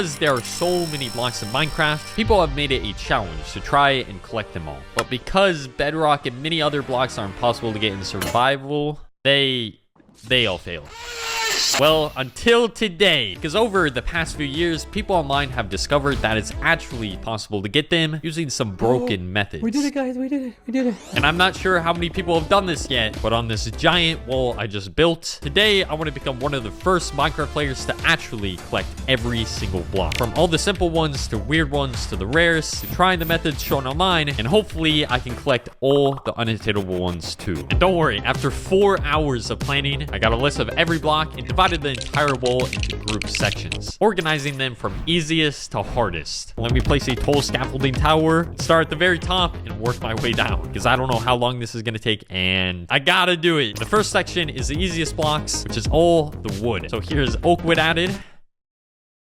Because there are so many blocks in Minecraft, people have made it a challenge to try and collect them all. But because Bedrock and many other blocks are impossible to get in survival, they all fail. Well, until today, because over the past few years, people online have discovered that it's actually possible to get them using some broken methods. We did it, guys. We did it. We did it. And I'm not sure how many people have done this yet, but on this giant wall I just built, today I want to become one of the first Minecraft players to actually collect every single block. From all the simple ones to weird ones to the rares, to trying the methods shown online, and hopefully I can collect all the unattainable ones too. And don't worry, after 4 hours of planning, I got a list of every block and divided the entire wall into group sections, organizing them from easiest to hardest. Let me place a tall scaffolding tower, start at the very top, and work my way down, because I don't know how long this is going to take, and I gotta do it. The first section is the easiest blocks, which is all the wood. So here's oak wood added.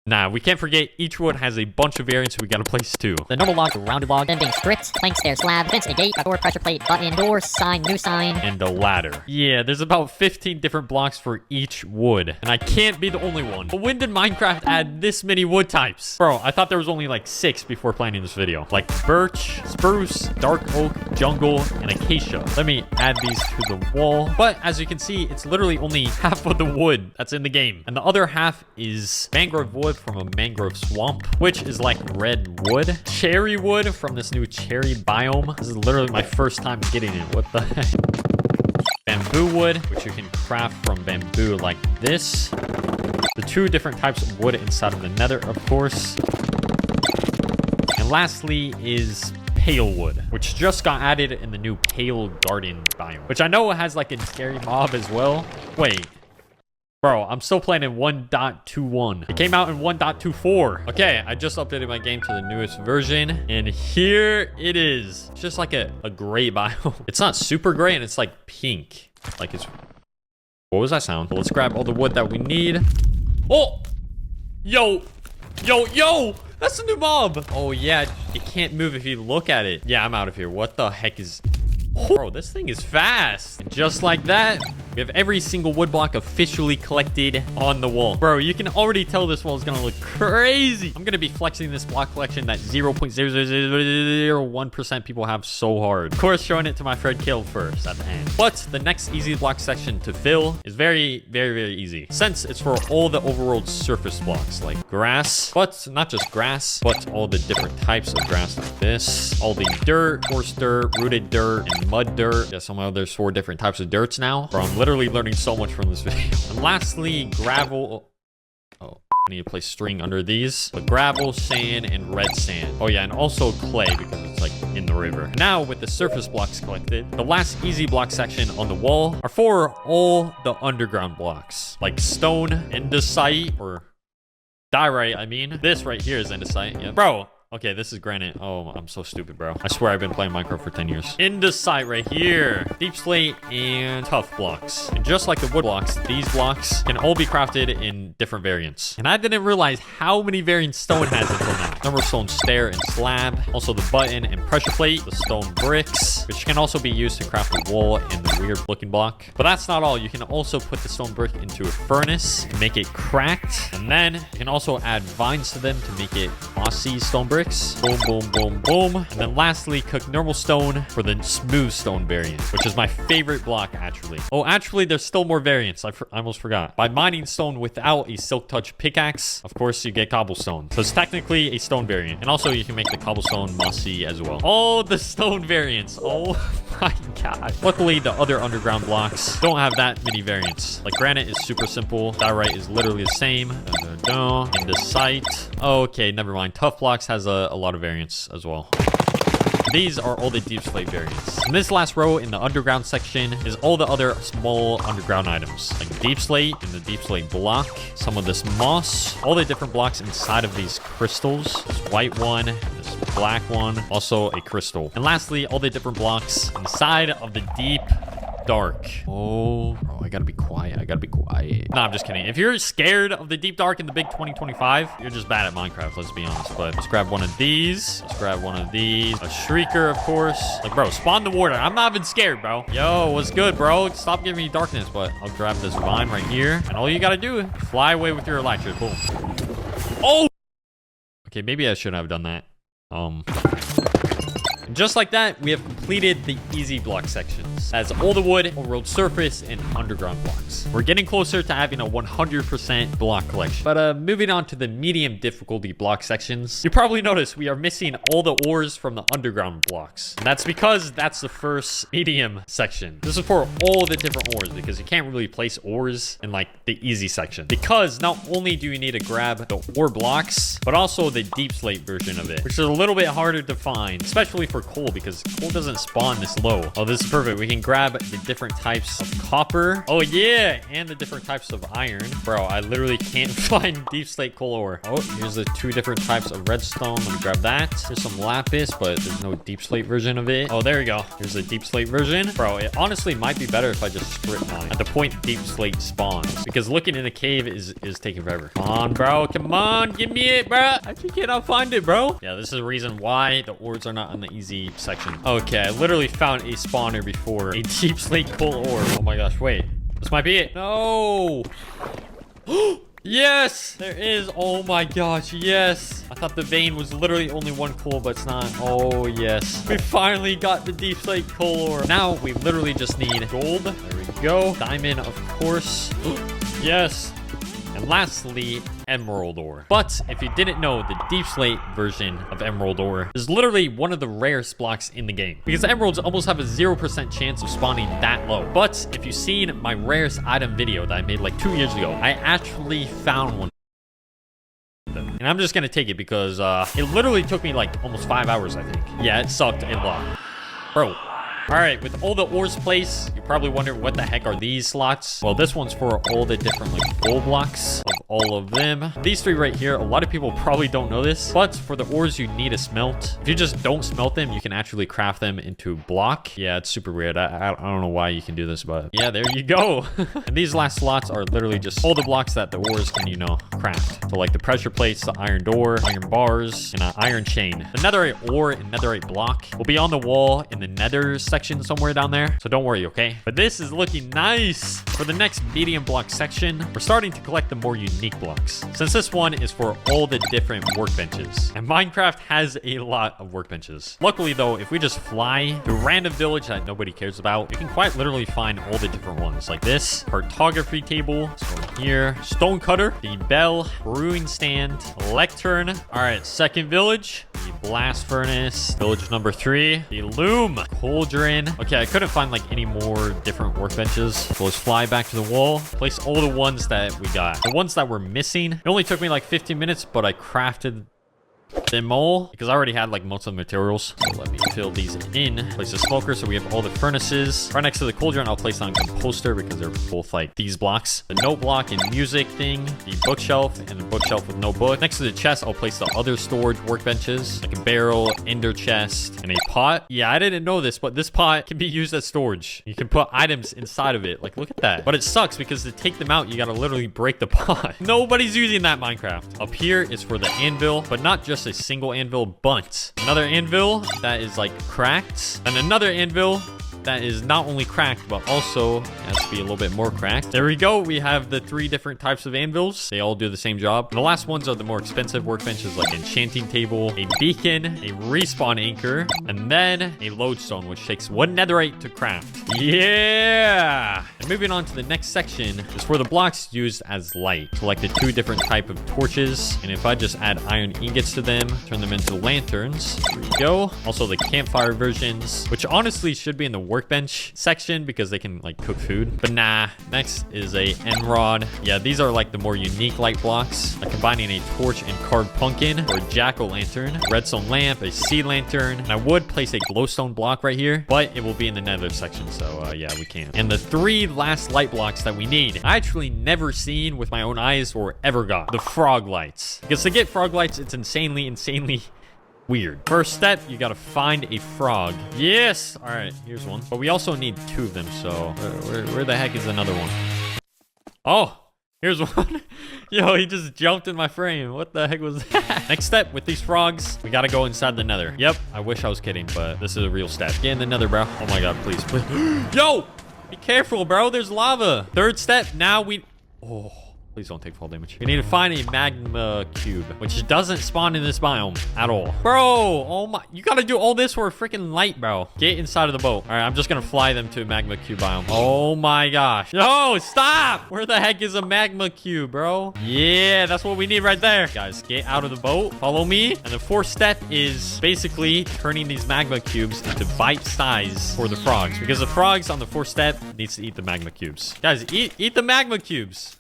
Nah, we can't forget each wood has a bunch of variants we gotta place too. The normal log, rounded log, then being stripped, plank, stair, slab, fence, a gate, a door, pressure plate, button, door, sign, new sign, and a ladder. Yeah, there's about 15 different blocks for each wood, and I can't be the only one. But when did Minecraft add this many wood types? Bro, I thought there was only like 6 before planning this video. Like birch, spruce, dark oak, jungle, and acacia. Let me add these to the wall. But as you can see, it's literally only half of the wood that's in the game, and the other half is mangrove wood from a mangrove swamp, which is like red wood. Cherry wood from this new cherry biome. This is literally my first time getting it. What the heck? Bamboo wood, which you can craft from bamboo like this. The 2 different types of wood inside of the nether, of course. And lastly is pale wood, which just got added in the new pale garden biome, which I know has like a scary mob as well. Wait. Bro, I'm still playing in 1.21. It came out in 1.24. Okay, I just updated my game to the newest version, and here it is. It's just like a gray biome. It's not super gray, and it's like pink. Like it's... What was that sound? Let's grab all the wood that we need. Oh! Yo! Yo, yo! That's a new mob! Oh, yeah, it can't move if you look at it. Yeah, I'm out of here. What the heck is... Bro, this thing is fast. And just like that, we have every single wood block officially collected on the wall. Bro, you can already tell this wall is going to look crazy. I'm going to be flexing this block collection that 0.0001% people have so hard. Of course, showing it to my friend Kill first at the end. But the next easy block section to fill is very, very, very easy, since it's for all the overworld surface blocks like grass, but not just grass, but all the different types of grass like this, all the dirt, coarse dirt, rooted dirt, and mud dirt. Yeah, somehow there's 4 different types of dirts now. Bro, I'm literally learning so much from this video. And lastly, gravel. Oh, I need to place string under these. But gravel, sand, and red sand. Oh yeah, and also clay because it's like in the river. Now with the surface blocks collected, the last easy block section on the wall are for all the underground blocks, like stone, andesite, or diorite, I mean. This right here is andesite. Yeah, bro. Okay, this is granite. Oh, I'm so stupid, bro. I swear I've been playing Minecraft for 10 years. Andesite right here. Deep slate and tough blocks. And just like the wood blocks, these blocks can all be crafted in different variants. And I didn't realize how many variants stone has until now. Number stone stair and slab. Also the button and pressure plate. The stone bricks, which can also be used to craft the wall and the weird looking block. But that's not all. You can also put the stone brick into a furnace to make it cracked. And then you can also add vines to them to make it mossy stone brick. Boom, boom, boom, boom. And then lastly, cook normal stone for the smooth stone variant, which is my favorite block, actually. Oh, actually, there's still more variants. I almost forgot. By mining stone without a silk touch pickaxe, of course, you get cobblestone. So it's technically a stone variant. And also, you can make the cobblestone mossy as well. All the stone variants. Oh my god. Luckily, the other underground blocks don't have that many variants. Like granite is super simple. Diorite is literally the same. Andesite. Okay, never mind. Tough blocks has a lot of variants as well. These are all the deep slate variants. And this last row in the underground section is all the other small underground items, like deep slate and the deep slate block, some of this moss, all the different blocks inside of these crystals, this white one, this black one, also a crystal. And lastly, all the different blocks inside of the deep dark. Oh, bro, I gotta be quiet. I gotta be quiet. No, I'm just kidding. If you're scared of the deep dark in the big 2025, you're just bad at Minecraft, let's be honest. But let's grab one of these. Let's grab one of these. A shrieker, of course. Like, bro, spawn the warder. I'm not even scared, bro. Yo, what's good, bro? Stop giving me darkness. But I'll grab this vine right here. And all you gotta do, fly away with your elytra. Boom. Oh! Okay, maybe I shouldn't have done that. Just like that, we have completed the easy block sections. That's all the wood, road surface, and underground blocks. We're getting closer to having a 100% block collection. But moving on to the medium difficulty block sections, you probably noticed we are missing all the ores from the underground blocks. And that's because that's the first medium section. This is for all the different ores because you can't really place ores in like the easy section. Because not only do you need to grab the ore blocks, but also the deep slate version of it, which is a little bit harder to find, especially for coal because coal doesn't spawn this low. Oh, this is perfect. We can grab the different types of copper. Oh yeah, and the different types of iron. Bro, I literally can't find deep slate coal ore. Oh, here's the 2 different types of redstone. Let me grab that. There's some lapis, but there's no deep slate version of it. Oh, there you go. Here's the deep slate version. Bro, it honestly might be better if I just strip mine at the point deep slate spawns because looking in the cave is taking forever. Come on, bro. Come on. Give me it, bro. I just cannot find it, bro. Yeah, this is the reason why the ores are not on the easy section. Okay, I literally found a spawner before. A deep slate coal ore. Oh my gosh, wait. This might be it. No. Yes, there is. Oh my gosh, yes. I thought the vein was literally only 1 coal, but it's not. Oh yes, we finally got the deep slate coal ore. Now we literally just need gold. There we go. Diamond, of course. Yes. And lastly, emerald ore. But if you didn't know, the deep slate version of emerald ore is literally one of the rarest blocks in the game because emeralds almost have a 0% chance of spawning that low. But if you've seen my rarest item video that I made like 2 years ago, I actually found one. And I'm just gonna take it because it literally took me like almost 5 hours, I think. Yeah, it sucked a lot. Bro. All right, with all the ores placed, you're probably wondering what the heck are these slots? Well, this one's for all the different like gold blocks of all of them. These 3 right here, a lot of people probably don't know this, but for the ores you need to smelt. If you just don't smelt them, you can actually craft them into block. Yeah, it's super weird. I don't know why you can do this, but yeah, there you go. And these last slots are literally just all the blocks that the ores can, you know, craft. So like the pressure plates, the iron door, iron bars, and an iron chain. The netherite ore and netherite block will be on the wall in the nether section somewhere down there, so don't worry, okay? But this is looking nice. For the next medium block section, we're starting to collect the more unique blocks, since this one is for all the different workbenches, and Minecraft has a lot of workbenches. Luckily though, if we just fly to a random village that nobody cares about, you can quite literally find all the different ones, like this cartography table, this one here, stone cutter, the bell, brewing stand, lectern. All right, second village, the blast furnace, village number 3, the loom, cauldron. Okay, I couldn't find like any more different workbenches, so let's fly back to the wall, place all the ones that we got. The ones that were missing, it only took me like 15 minutes, but I crafted them all because I already had like most of the materials. So let me fill these in. Place a smoker so we have all the furnaces. Right next to the cauldron, I'll place on composter because they're both like these blocks. The note block and music thing, the bookshelf, and the bookshelf with no book. Next to the chest, I'll place the other storage workbenches like a barrel, ender chest, and a pot. Yeah, I didn't know this, but this pot can be used as storage. You can put items inside of it. Like, look at that. But it sucks because to take them out, you gotta literally break the pot. Nobody's using that Minecraft. Up here is for the anvil, but not just a single anvil, but another anvil that is like cracked, and another anvil that is not only cracked but also has to be a little bit more cracked. There we go. We have the 3 different types of anvils. They all do the same job. And the last ones are the more expensive workbenches like enchanting table, a beacon, a respawn anchor, and then a lodestone, which takes 1 netherite to craft. Yeah. And moving on to the next section is for the blocks used as light. Select the 2 different type of torches, and if I just add iron ingots to them, turn them into lanterns. There we go. Also the campfire versions, which honestly should be in the workbench section because they can like cook food, but nah. Next is a end rod. Yeah, these are like the more unique light blocks, like combining a torch and carved pumpkin, or a jack-o'-lantern, redstone lamp, a sea lantern, and I would place a glowstone block right here, but it will be in the nether section, so yeah, we can't. And the 3 last light blocks that we need, I actually never seen with my own eyes or ever got the frog lights, because to get frog lights, it's insanely weird. First step, you gotta find a frog. Yes. All right, here's one, but we also need 2 of them, so where the heck is another one? Oh, here's one. Yo, he just jumped in my frame. What the heck was that? Next step, with these frogs, we gotta go inside the nether. Yep, I wish I was kidding, but this is a real step. Get in the nether, bro. Oh my god, please. Yo, be careful, bro. There's lava. Third step, now we... Oh, Please don't take fall damage. We need to find a magma cube, which doesn't spawn in this biome at all. Bro, oh my. You gotta do all this for a freaking light, bro. Get inside of the boat. All right, I'm just gonna fly them to a magma cube biome. Oh my gosh. No, stop. Where the heck is a magma cube, bro? Yeah, that's what we need right there. Guys, get out of the boat. Follow me. And the fourth step is basically turning these magma cubes into bite size for the frogs. Because the frogs on the fourth step needs to eat the magma cubes. Guys, eat the magma cubes.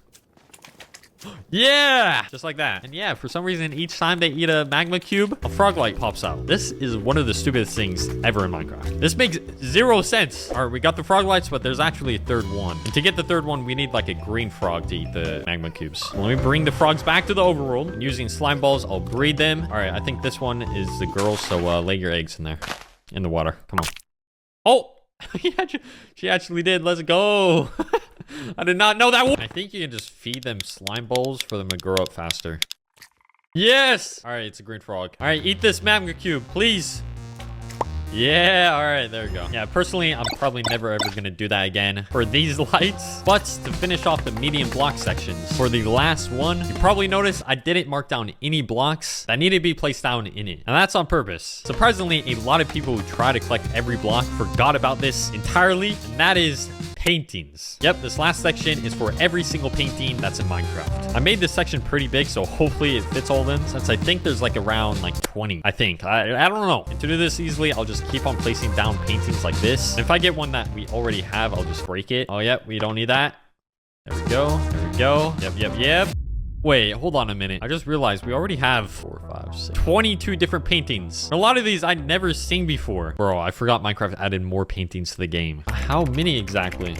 Yeah, just like that. And yeah, for some reason, each time they eat a magma cube, a frog light pops out. This is one of the stupidest things ever in Minecraft. This makes zero sense. All right, we got the frog lights, but there's actually a third one. And to get the third one, we need like a green frog to eat the magma cubes. Let me bring the frogs back to the overworld. And using slime balls, I'll breed them. All right, I think this one is the girl, so lay your eggs in there, in the water. Come on. Oh, she actually did. Let's go. I did not know that one. I think you can just feed them slime balls for them to grow up faster. Yes. All right, it's a green frog. All right, eat this magma cube, please. Yeah, all right, there we go. Yeah, personally, I'm probably never ever gonna do that again for these lights. But to finish off the medium block sections, for the last one, you probably noticed I didn't mark down any blocks that needed to be placed down in it. And that's on purpose. Surprisingly, a lot of people who try to collect every block forgot about this entirely, and that is paintings. Yep, this last section is for every single painting that's in Minecraft. I made this section pretty big, so hopefully it fits all of them, since I think there's like around like 20, I think. I don't know. And to do this easily, I'll just keep on placing down paintings like this. And if I get one that we already have, I'll just break it. Oh, yep, we don't need that. There we go. There we go. Yep. Wait, hold on a minute. I just realized we already have 4, 5, 6, 22 different paintings. A lot of these I'd never seen before. Bro, I forgot Minecraft added more paintings to the game. How many exactly?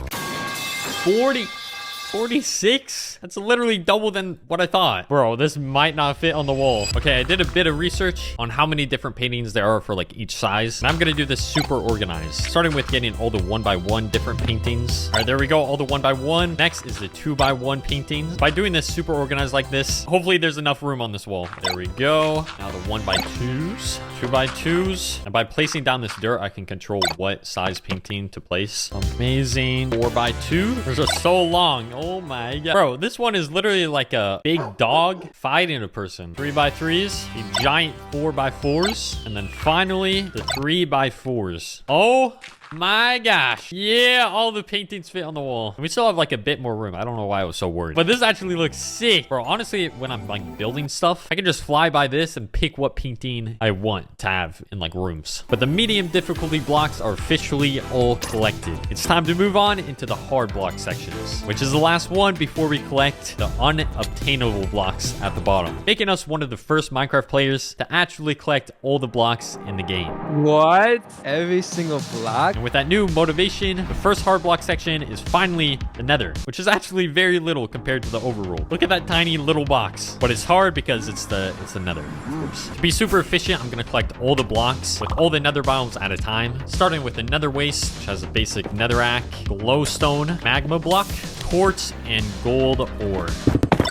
46? That's literally double than what I thought. Bro, this might not fit on the wall. Okay, I did a bit of research on how many different paintings there are for like each size. And I'm gonna do this super organized, starting with getting all the 1x1 different paintings. All right, there we go, all the 1x1. Next is the 2x1 paintings. By doing this super organized like this, hopefully there's enough room on this wall. There we go. Now the 1x2s, 2x2s. And by placing down this dirt, I can control what size painting to place. Amazing. 4x2. Those are so long. Oh my god. Bro, this one is literally like a big dog fighting a person. 3x3s, the giant 4x4s, and then finally the 3x4s. Oh my gosh. Yeah, all the paintings fit on the wall. And we still have like a bit more room. I don't know why I was so worried. But this actually looks sick. Bro, honestly, when I'm like building stuff, I can just fly by this and pick what painting I want to have in like rooms. But the medium difficulty blocks are officially all collected. It's time to move on into the hard block sections, which is the last one before we collect the unobtainable blocks at the bottom, making us one of the first Minecraft players to actually collect all the blocks in the game. What? Every single block? And with that new motivation, the first hard block section is finally the nether, which is actually very little compared to the overworld. Look at that tiny little box. But it's hard because it's the nether, of course. To be super efficient, I'm going to collect all the blocks with all the nether biomes at a time, starting with the nether waste, which has a basic netherrack, glowstone, magma block, quartz, and gold ore.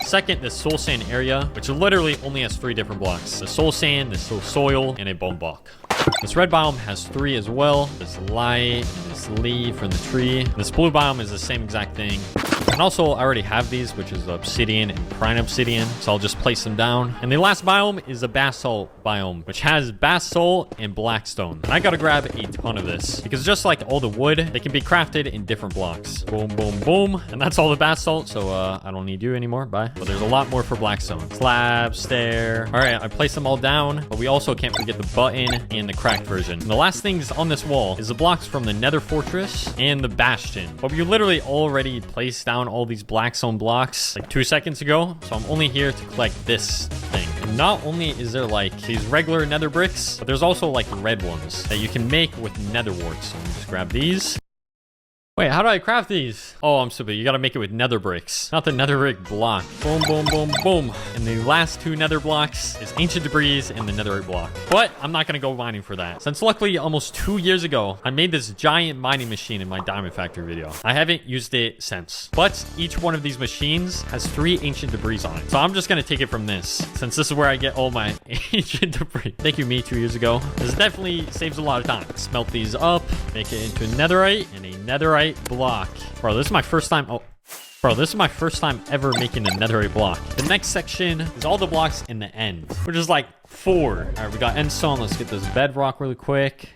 Second, the soul sand area, which literally only has 3 different blocks. The soul sand, the soil, and a bone block. This red biome has 3 as well. This light and this leaf from the tree. This blue biome is the same exact thing. And also, I already have these, which is obsidian and prime obsidian. So I'll just place them down. And the last biome is the basalt biome, which has basalt and blackstone. And I gotta grab a ton of this, because just like all the wood, they can be crafted in different blocks. Boom, boom, boom. And that's all the basalt, so I don't need you anymore. Bye. But there's a lot more for blackstone. Slab, stair. All right, I placed them all down, but we also can't forget the button and the cracked version. And the last things on this wall is the blocks from the nether fortress and the bastion. But we literally already placed down all these blackstone blocks like 2 seconds ago, so I'm only here to collect this thing. And not only is there like these regular nether bricks, but there's also like red ones that you can make with nether warts. So let me just grab these. Wait, how do I craft these? Oh, I'm stupid. You gotta make it with nether bricks, not the netherrack block. Boom, boom, boom, boom. And the last 2 nether blocks is ancient debris and the netherrack block. But I'm not gonna go mining for that, since luckily almost 2 years ago, I made this giant mining machine in my diamond factory video. I haven't used it since. But each one of these machines has 3 ancient debris on it. So I'm just gonna take it from this, since this is where I get all my ancient debris. Thank you, me, 2 years ago. This definitely saves a lot of time. Smelt these up, make it into netherite and a netherite block. Bro, this is my first time. Oh, Bro, this is my first time ever making a netherite block. The next section is all the blocks in the end, which is like 4. All right, we got end stone. Let's get this bedrock really quick.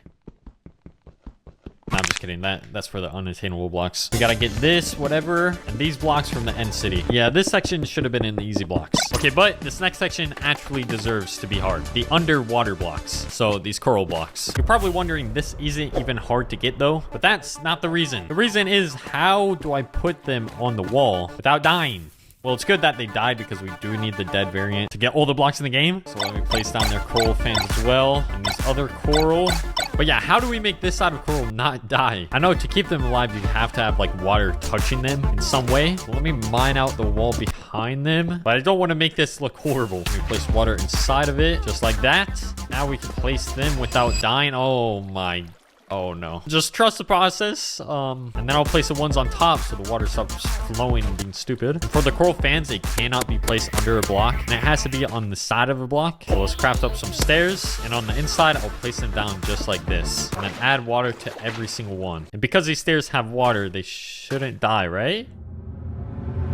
No, I'm just kidding. That's for the unattainable blocks. We gotta get this, whatever, and these blocks from the end city. Yeah, this section should have been in the easy blocks. Okay, but this next section actually deserves to be hard. The underwater blocks. So these coral blocks. You're probably wondering this isn't even hard to get though, but that's not the reason. The reason is, how do I put them on the wall without dying? Well, it's good that they died because we do need the dead variant to get all the blocks in the game. So let me place down their coral fans as well. And these other coral. But yeah, how do we make this side of coral not die? I know to keep them alive, you have to have like water touching them in some way. So let me mine out the wall behind them. But I don't want to make this look horrible. Let me place water inside of it, just like that. Now we can place them without dying. Oh my. Oh no. Just trust the process. And then I'll place the ones on top so the water stops flowing and being stupid. And for the coral fans, they cannot be placed under a block. And it has to be on the side of a block. So let's craft up some stairs. And on the inside, I'll place them down just like this. And then add water to every single one. And because these stairs have water, they shouldn't die, right?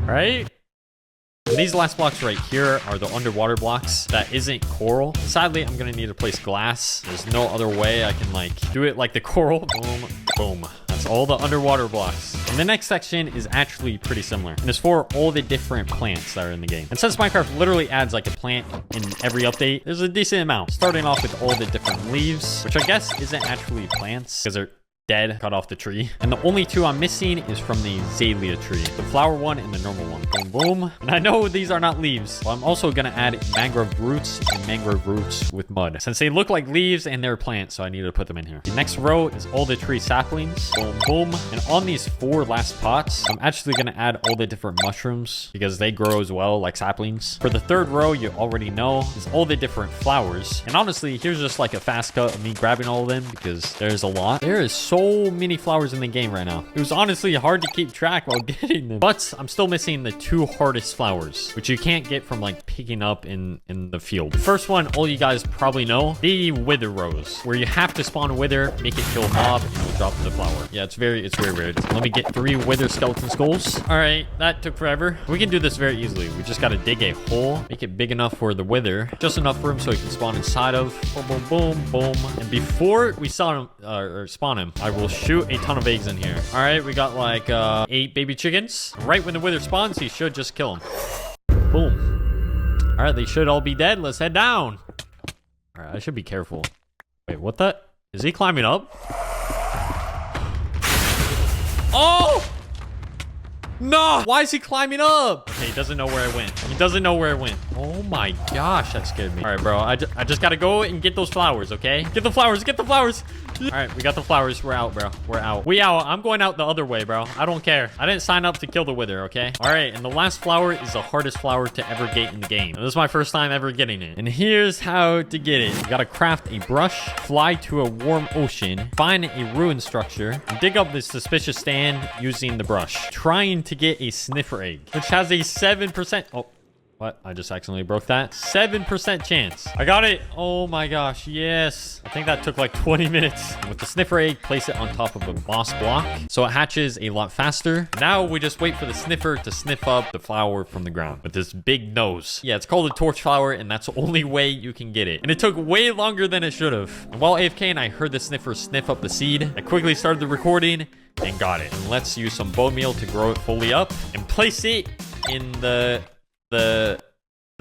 Right? And these last blocks right here are the underwater blocks that isn't coral. Sadly, I'm gonna need to place glass. There's no other way I can like do it like the coral. Boom, boom. That's all the underwater blocks. And the next section is actually pretty similar. And it's for all the different plants that are in the game. And since Minecraft literally adds like a plant in every update, there's a decent amount. Starting off with all the different leaves, which I guess isn't actually plants because they're dead, cut off the tree. And the only 2 I'm missing is from the Azalea tree, the flower one and the normal one. Boom, boom. And I know these are not leaves, so I'm also gonna add mangrove roots and mangrove roots with mud, since they look like leaves and they're plants, so I need to put them in here. The next row is all the tree saplings. Boom, boom. And on these 4 last pots, I'm actually gonna add all the different mushrooms because they grow as well like saplings. For the 3rd row, you already know, is all the different flowers. And honestly, here's just like a fast cut of me grabbing all of them because there's a lot. There is so many flowers in the game right now. It was honestly hard to keep track while getting them. But I'm still missing the 2 hardest flowers, which you can't get from like picking up in the field. The first one, all you guys probably know, the wither rose, where you have to spawn a wither, make it kill a mob, and you'll drop the flower. Yeah, it's very weird. Let me get 3 wither skeleton skulls. All right, that took forever. We can do this very easily. We just got to dig a hole, make it big enough for the wither, just enough room so he can spawn inside of. Boom, boom, boom, boom. And before we saw him or spawn him, I will shoot a ton of eggs in here. All right, we got like 8 baby chickens. Right when the wither spawns, he should just kill them. Boom. All right, they should all be dead. Let's head down. All right, I should be careful. Wait, what the? Is he climbing up? Oh! No! Why is he climbing up? Okay, he doesn't know where I went. He doesn't know where I went. Oh my gosh, that scared me. All right, bro. I just gotta go and get those flowers, okay? Get the flowers. Get the flowers. All right, we got the flowers. We're out, bro. We're out. We out. I'm going out the other way, bro. I don't care. I didn't sign up to kill the wither, okay? All right, and the last flower is the hardest flower to ever get in the game. And this is my first time ever getting it. And here's how to get it. You gotta craft a brush, fly to a warm ocean, find a ruined structure, and dig up this suspicious stand using the brush. Trying to get a sniffer egg, which has a 7%. Oh. What? I just accidentally broke that. 7% chance. I got it. Oh my gosh. Yes. I think that took like 20 minutes. And with the sniffer egg, place it on top of a moss block so it hatches a lot faster. Now we just wait for the sniffer to sniff up the flower from the ground with this big nose. Yeah, it's called a torch flower, and that's the only way you can get it. And it took way longer than it should have. And while AFK and I heard the sniffer sniff up the seed, I quickly started the recording and got it. And let's use some bone meal to grow it fully up and place it in the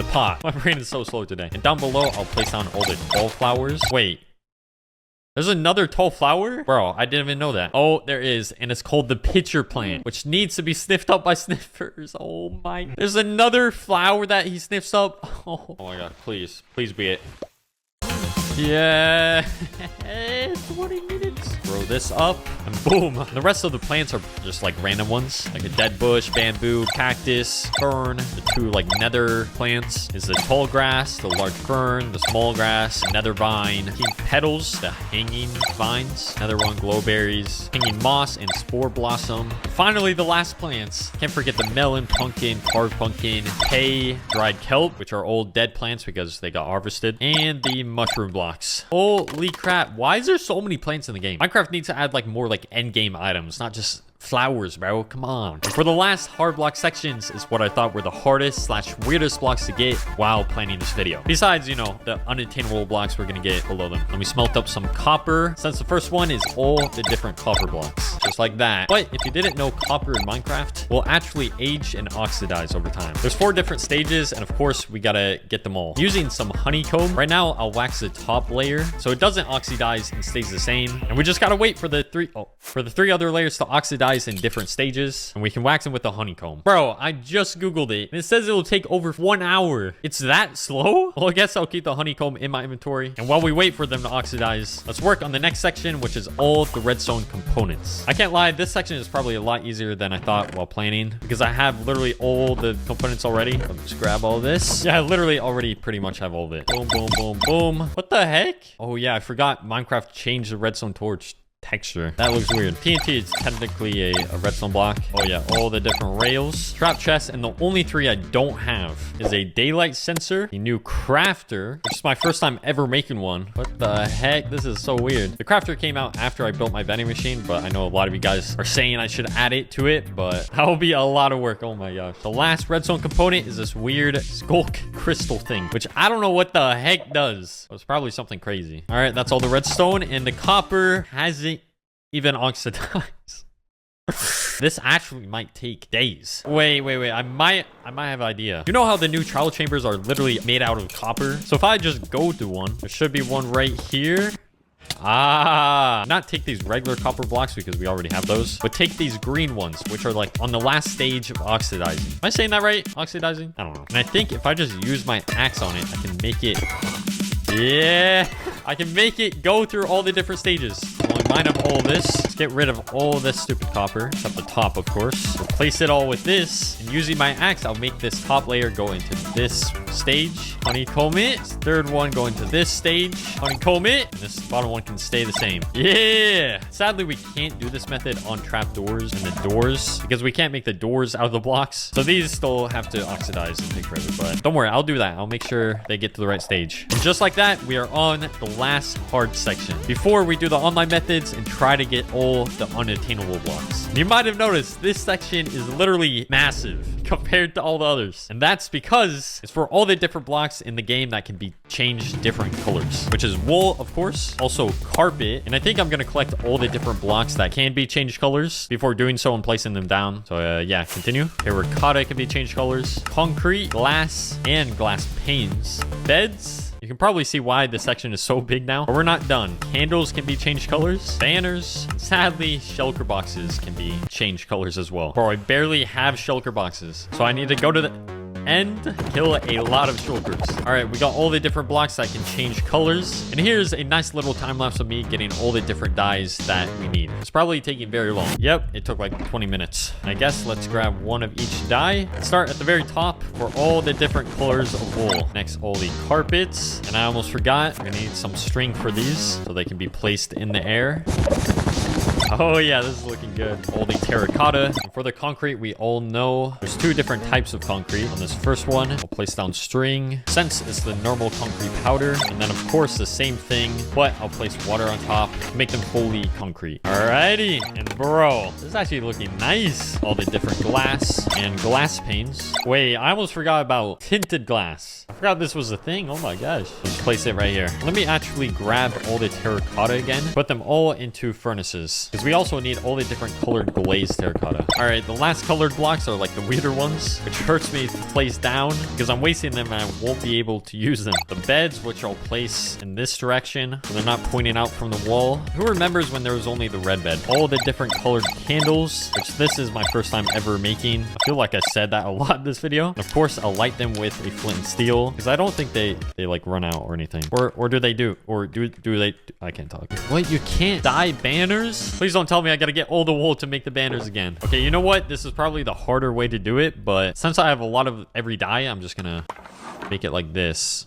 pot. My brain is so slow today. And down below, I'll place down all the tall flowers. Wait. There's another tall flower? Bro, I didn't even know that. Oh, there is. And it's called the pitcher plant, which needs to be sniffed up by sniffers. Oh my. There's another flower that he sniffs up. Oh my god. Please. Please be it. Yeah. 20 minutes. Throw this up and boom. The rest of the plants are just like random ones, like a dead bush, bamboo, cactus, fern. The 2 like nether plants is the tall grass, the large fern, the small grass, nether vine, pink petals, the hanging vines, nether one, glowberries, hanging moss, and spore blossom. Finally, the last plants. Can't forget the melon, pumpkin, carved pumpkin, hay, dried kelp, which are old dead plants because they got harvested, and the mushroom blocks. Holy crap. Why is there so many plants in the game? Minecraft needs to add like more like end game items, not just flowers, bro. Come on. And for the last hard block sections is what I thought were the hardest slash weirdest blocks to get while planning this video. Besides, you know, the unattainable blocks we're gonna get below them. Let me smelt up some copper, since the first one is all the different copper blocks, just like that. But if you didn't know, copper in Minecraft will actually age and oxidize over time. There's 4 different stages, and of course, we gotta get them all. Using some honeycomb, right now I'll wax the top layer so it doesn't oxidize and stays the same. And we just gotta wait for the three other layers to oxidize in different stages, and we can wax them with the honeycomb. Bro, I just googled it and it says it'll take over 1 hour. It's that slow? Well, I guess I'll keep the honeycomb in my inventory, and while we wait for them to oxidize, let's work on the next section, which is all the redstone components. I can't lie, this section is probably a lot easier than I thought while planning, because I have literally all the components already. Let's grab all this. Yeah, I literally already pretty much have all of it. Boom, boom, boom, boom. What the heck? Oh yeah, I forgot Minecraft changed the redstone torch texture. That looks weird. TNT is technically a redstone block. Oh yeah, all the different rails, trap chests, and the only 3 I don't have is a daylight sensor, a new crafter, which is my first time ever making one. What the heck? This is so weird. The crafter came out after I built my vending machine, but I know a lot of you guys are saying I should add it to it, but that will be a lot of work. Oh my gosh. The last redstone component is this weird skulk crystal thing, which I don't know what the heck does. It's probably something crazy. All right, that's all the redstone, and the copper hasn't even oxidize. This actually might take days. Wait. I might have an idea. You know how the new trial chambers are literally made out of copper? So if I just go to one, there should be one right here. Not take these regular copper blocks because we already have those, but take these green ones, which are like on the last stage of oxidizing. Am I saying that right? Oxidizing? I don't know. And I think if I just use my axe on it, I can make it... Yeah, I can make it go through all the different stages. I'll mine up all this. Let's get rid of all this stupid copper. Except the top, of course. Replace it all with this. And using my axe, I'll make this top layer go into this stage. Honeycomb it. This third one go into this stage. Honeycomb it. And this bottom one can stay the same. Yeah. Sadly, we can't do this method on trap doors and the doors because we can't make the doors out of the blocks. So these still have to oxidize and take forever. But don't worry, I'll do that. I'll make sure they get to the right stage. And just like that, we are on the last hard section before we do the online methods and try to get all the unattainable blocks. And you might have noticed this section is literally massive compared to all the others, and that's because it's for all the different blocks in the game that can be changed different colors, which is wool, of course, also carpet, and I think I'm gonna collect all the different blocks that can be changed colors before doing so and placing them down. So yeah, continue. Terracotta can be changed colors, concrete, glass, and glass panes, beds. You can probably see why this section is so big now, but we're not done. Candles can be changed colors, banners, and sadly, shulker boxes can be changed colors as well. Bro, I barely have shulker boxes, so I need to go to the and kill a lot of shulkers. All right, we got all the different blocks that can change colors, and here's a nice little time lapse of me getting all the different dyes that we need. It's probably taking very long. Yep, it took like 20 minutes. I guess let's grab one of each dye. Start at the very top for all the different colors of wool. Next, all the carpets, and I almost forgot, we're gonna need some string for these so they can be placed in the air. Oh yeah, this is looking good. All the terracotta. And for the concrete, we all know there's 2 different types of concrete. On this first one, I'll place down string, since it's the normal concrete powder. And then of course the same thing, but I'll place water on top to make them fully concrete. Alrighty, and bro, this is actually looking nice. All the different glass and glass panes. Wait, I almost forgot about tinted glass. I forgot this was a thing. Oh my gosh. Let's place it right here. Let me actually grab all the terracotta again, put them all into furnaces, because we also need all the different colored glazed terracotta. All right, the last colored blocks are like the weirder ones, which hurts me to place down because I'm wasting them and I won't be able to use them. The beds, which I'll place in this direction so they're not pointing out from the wall. Who remembers when there was only the red bed? All the different colored candles, which this is my first time ever making. I feel like I said that a lot in this video. And of course, I'll light them with a flint and steel because I don't think they like run out or anything. Or do they do? Or do they? I can't talk. What? You can't dye banners? Please don't tell me I gotta get all the wool to make the banners again. Okay, you know what? This is probably the harder way to do it, but since I have a lot of every dye, I'm just gonna make it like this.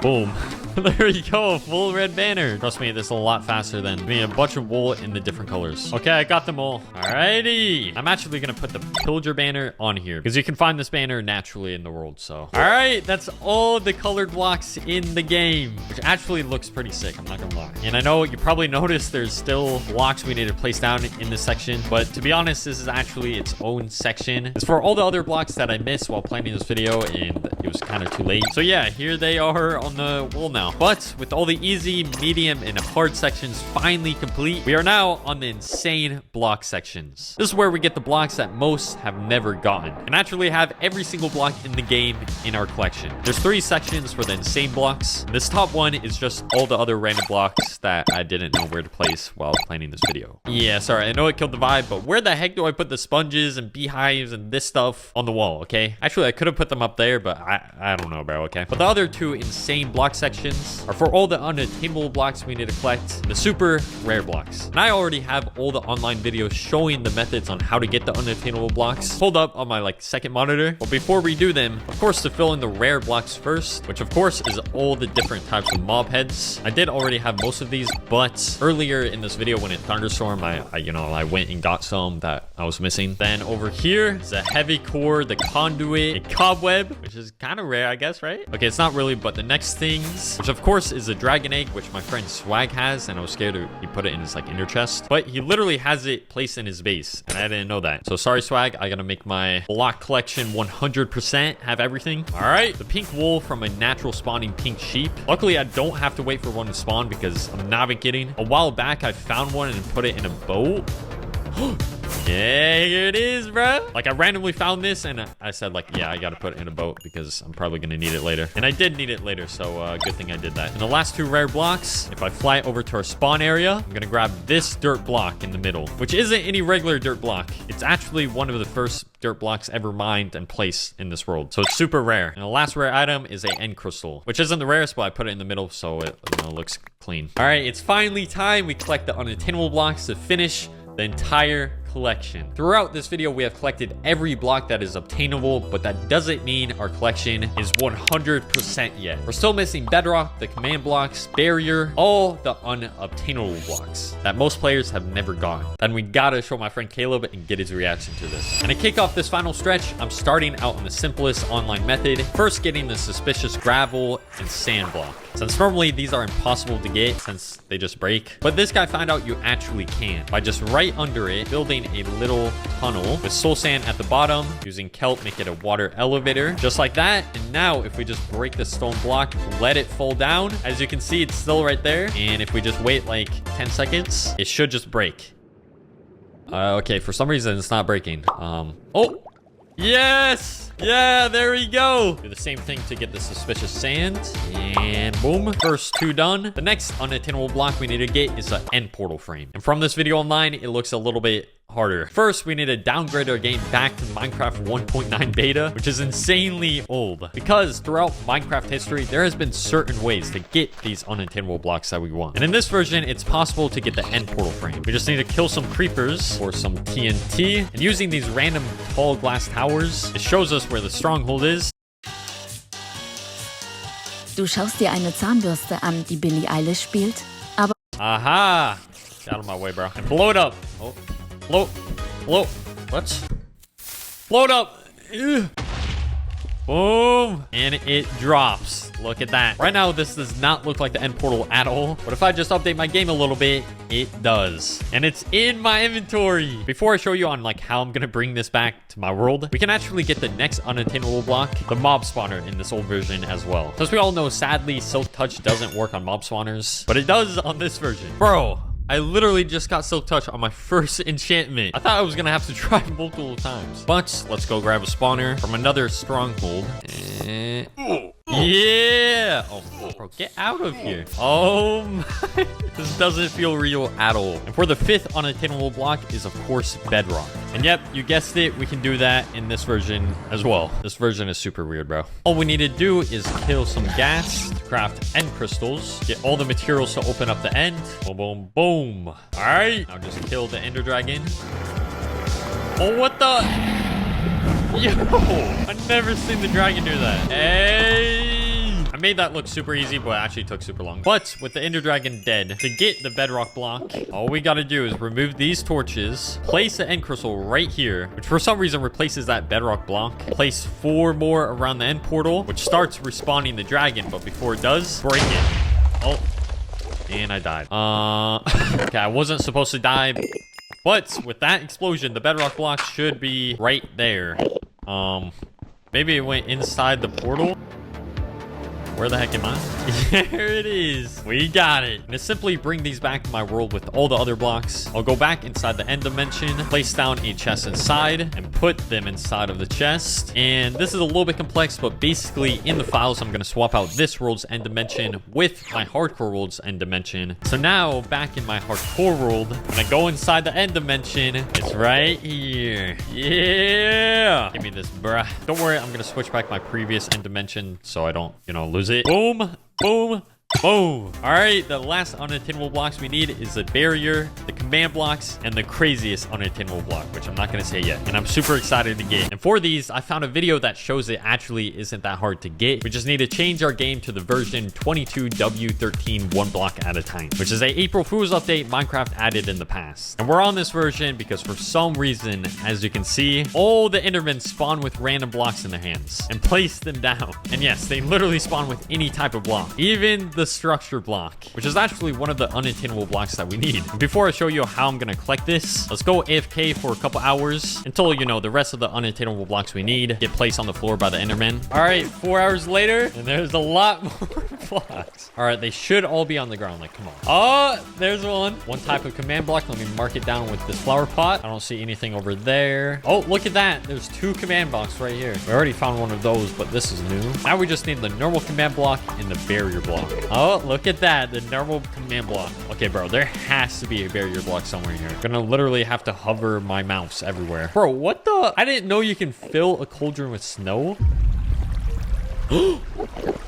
Boom. There we go. Full red banner. Trust me, this is a lot faster than me. A bunch of wool in the different colors. Okay, I got them all. Alrighty. I'm actually going to put the pillager banner on here because you can find this banner naturally in the world. So, all right. That's all the colored blocks in the game, which actually looks pretty sick. I'm not going to lie. And I know you probably noticed there's still blocks we need to place down in this section. But to be honest, this is actually its own section. It's for all the other blocks that I missed while planning this video, and it was kind of too late. So yeah, here they are on the wall now. But with all the easy, medium, and hard sections finally complete, we are now on the insane block sections. This is where we get the blocks that most have never gotten, and actually have every single block in the game in our collection. There's 3 sections for the insane blocks. This top one is just all the other random blocks that I didn't know where to place while planning this video. Yeah, sorry, I know it killed the vibe, but where the heck do I put the sponges and beehives and this stuff on the wall, okay? Actually, I could have put them up there, but I don't know, bro, okay? But the other 2 insane block sections are for all the unattainable blocks we need to collect, the super rare blocks. And I already have all the online videos showing the methods on how to get the unattainable blocks pulled up on my second monitor. But before we do them, of course, to fill in the rare blocks first, which of course is all the different types of mob heads. I did already have most of these, but earlier in this video when it thunderstormed, I went and got some that I was missing. Then over here is a heavy core, the conduit, a cobweb, which is kind of rare, I guess, right? Okay, it's not really, but the next things, which of course is a dragon egg, which my friend Swag has, and I was scared he put it in his inner chest, but he literally has it placed in his base, and I didn't know that. So sorry, Swag, I gotta make my block collection 100% have everything. All right, the pink wool from a natural spawning pink sheep. Luckily, I don't have to wait for one to spawn because I'm not even kidding. A while back, I found one and put it in a boat. Yeah, here it is, bro. I randomly found this and I said yeah, I gotta put it in a boat because I'm probably gonna need it later. And I did need it later, so good thing I did that. And the last 2 rare blocks, if I fly over to our spawn area, I'm gonna grab this dirt block in the middle, which isn't any regular dirt block. It's actually one of the first dirt blocks ever mined and placed in this world. So it's super rare. And the last rare item is a end crystal, which isn't the rarest, but I put it in the middle so it looks clean. All right, it's finally time we collect the unattainable blocks to finish the entire collection. Throughout this video, we have collected every block that is obtainable, but that doesn't mean our collection is 100% yet. We're still missing bedrock, the command blocks, barrier, all the unobtainable blocks that most players have never gotten. Then we gotta show my friend Caleb and get his reaction to this. And to kick off this final stretch, I'm starting out on the simplest online method, first getting the suspicious gravel and sand block. Since normally these are impossible to get since they just break, but this guy found out you actually can by just right under it building a little tunnel with soul sand at the bottom, using kelp, make it a water elevator just like that. And now if we just break the stone block, let it fall down, as you can see it's still right there, and if we just wait 10 seconds, it should just break. Okay, for some reason it's not breaking. Oh yes, yeah, there we go. Do the same thing to get the suspicious sand, and boom, first 2 done. The next unattainable block we need to get is an end portal frame, and from this video online it looks a little bit harder. First, we need to downgrade our game back to Minecraft 1.9 beta, which is insanely old, because throughout Minecraft history there has been certain ways to get these unattainable blocks that we want, and in this version it's possible to get the end portal frame. We just need to kill some creepers or some TNT, and using these random tall glass towers, it shows us where the stronghold is. Du schaust dir eine Zahnbürste an, die Billie Eilish spielt, aber... Aha! Get out of my way, bro. And blow it up. Oh. Blow. What? Blow it up. Ew. Boom. And it drops. Look at that. Right now, this does not look like the end portal at all. But if I just update my game a little bit, it does. And it's in my inventory. Before I show you on how I'm going to bring this back to my world, we can actually get the next unattainable block, the mob spawner, in this old version as well. Since we all know, sadly, Silk Touch doesn't work on mob spawners, but it does on this version. Bro, I literally just got Silk Touch on my first enchantment. I thought I was gonna have to try multiple times. But let's go grab a spawner from another stronghold. Yeah. Oh, bro, get out of here. Oh my. This doesn't feel real at all. And for the 5th unattainable block is, of course, bedrock. And yep, you guessed it, we can do that in this version as well. This version is super weird, bro. All we need to do is kill some gas to craft end crystals, get all the materials to open up the end. Boom, boom, boom. All right, now just kill the ender dragon. Oh, what the? Yo, I've never seen the dragon do that. Hey. I made that look super easy, but it actually took super long. But with the Ender Dragon dead, to get the bedrock block, all we gotta do is remove these torches, place the end crystal right here, which for some reason replaces that bedrock block, place 4 more around the end portal, which starts respawning the dragon, but before it does, break it. Oh, and I died. Okay, I wasn't supposed to die, but with that explosion, the bedrock block should be right there. Maybe it went inside the portal. Where the heck am I? There it is. We got it. I'm gonna simply bring these back to my world with all the other blocks. I'll go back inside the end dimension, place down a chest inside, and put them inside of the chest. And this is a little bit complex, but basically in the files, I'm gonna swap out this world's end dimension with my hardcore world's end dimension. So now, back in my hardcore world, when I go inside the end dimension, it's right here. Yeah! Give me this, bruh. Don't worry, I'm gonna switch back my previous end dimension so I don't, lose it. Boom, boom, boom. All right, the last unattainable blocks we need is the barrier, the command blocks, and the craziest unattainable block, which I'm not going to say yet. And I'm super excited to get. And for these, I found a video that shows it actually isn't that hard to get. We just need to change our game to the version 22W13 one block at a time, which is a April Fool's update Minecraft added in the past. And we're on this version because for some reason, as you can see, all the Endermen spawn with random blocks in their hands and place them down. And yes, they literally spawn with any type of block, even the structure block, which is actually one of the unattainable blocks that we need. And before I show you how I'm gonna collect this, let's go AFK for a couple hours until the rest of the unattainable blocks we need get placed on the floor by the Enderman. All right, 4 hours later, and there's a lot more blocks. All right, they should all be on the ground. Like, come on. Oh, there's one type of command block. Let me mark it down with this flower pot. I don't see anything over there. Oh, look at that. There's 2 command blocks right here. We already found one of those, but this is new. Now we just need the normal command block and the barrier block. Oh, look at that. The normal command block. Okay, bro, there has to be a barrier block somewhere here. I'm gonna literally have to hover my mouse everywhere. Bro, what the? I didn't know you can fill a cauldron with snow.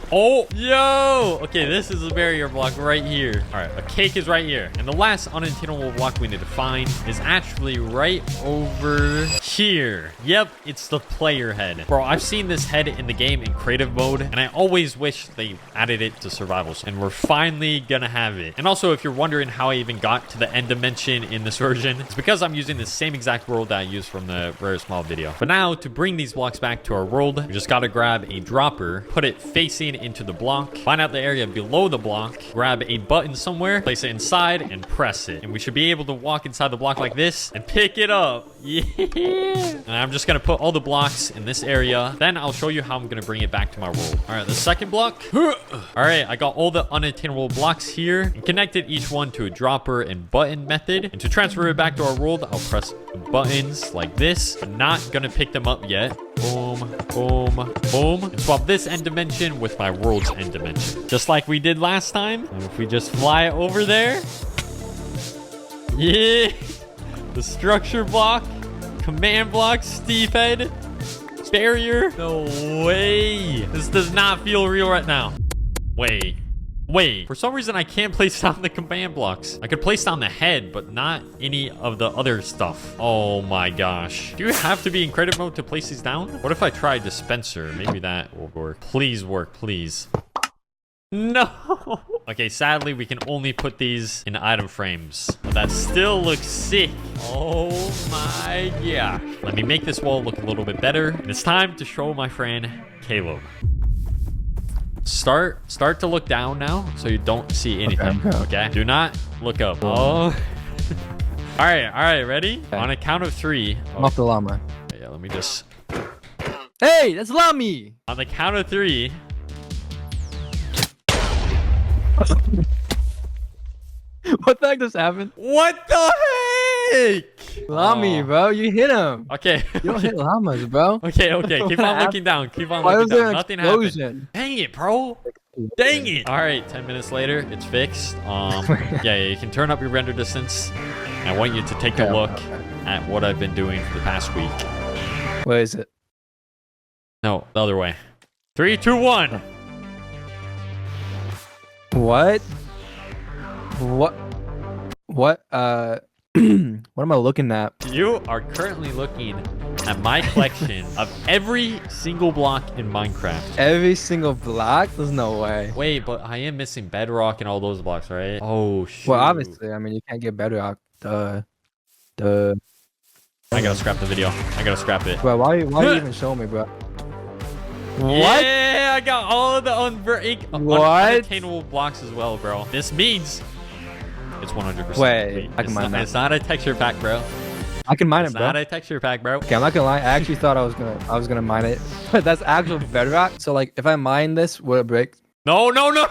Oh, yo. Okay, this is a barrier block right here. All right, a cake is right here. And the last unattainable block we need to find is actually right over here. Yep, it's the player head. Bro, I've seen this head in the game in creative mode, and I always wish they added it to survival. And we're finally gonna have it. And also, if you're wondering how I even got to the end dimension in this version, it's because I'm using the same exact world that I used from the Rare Small video. But now, to bring these blocks back to our world, we just gotta grab a dropper, put it facing into the block, find out the area below the block, grab a button somewhere, place it inside, and press it. And we should be able to walk inside the block like this and pick it up. Yeah. And I'm just gonna put all the blocks in this area. Then I'll show you how I'm gonna bring it back to my world. All right, the second block. All right, I got all the unattainable blocks here and connected each one to a dropper and button method. And to transfer it back to our world, I'll press the buttons like this. I'm not gonna pick them up yet. Boom, boom, boom. And swap this end dimension with my world's end dimension. Just like we did last time. And if we just fly over there. Yeah. The structure block, command block, Steve head, barrier. No way. This does not feel real right now. Wait. For some reason, I can't place down the command blocks. I could place down the head, but not any of the other stuff. Oh my gosh. Do you have to be in creative mode to place these down? What if I try dispenser? Maybe that will work. Please work, please. No. Okay, sadly, we can only put these in item frames. But that still looks sick. Oh my gosh. Let me make this wall look a little bit better. And it's time to show my friend Caleb. Start to look down now so you don't see anything. Okay? Do not look up. Oh. All right, ready? Okay. On a count of 3. I'm off the llama. Yeah, let me just... Hey, that's Lami! On the count of 3. What the heck just happened? What the heck? Lami, bro, you hit him. Okay. You don't hit llamas, bro. Okay. Keep on looking down. Keep on Why looking was there down. an Nothing explosion? happened. Dang it, bro. Dang it. All right, 10 minutes later, it's fixed. Yeah, you can turn up your render distance. I want you to take a look at what I've been doing for the past week. What is it? No, the other way. 3, 2, 1. What? What? What am I looking at? You are currently looking at my collection of every single block in Minecraft. Every single block? There's no way. Wait, but I am missing bedrock and all those blocks, right? Oh, shoot. Well, obviously, I mean, you can't get bedrock. Duh. I gotta scrap the video. I gotta scrap it. Bro, why you even showing me, bro? What? Yeah, I got all the unattainable blocks as well, bro. This means it's 100%. Wait, I can mine that. It's not a texture pack, bro. I can mine It's it, bro. not a texture pack, bro. Okay, I'm not gonna lie. I actually thought I was gonna mine it, but that's actual bedrock. So like, if I mine this, will it break? No, no, no.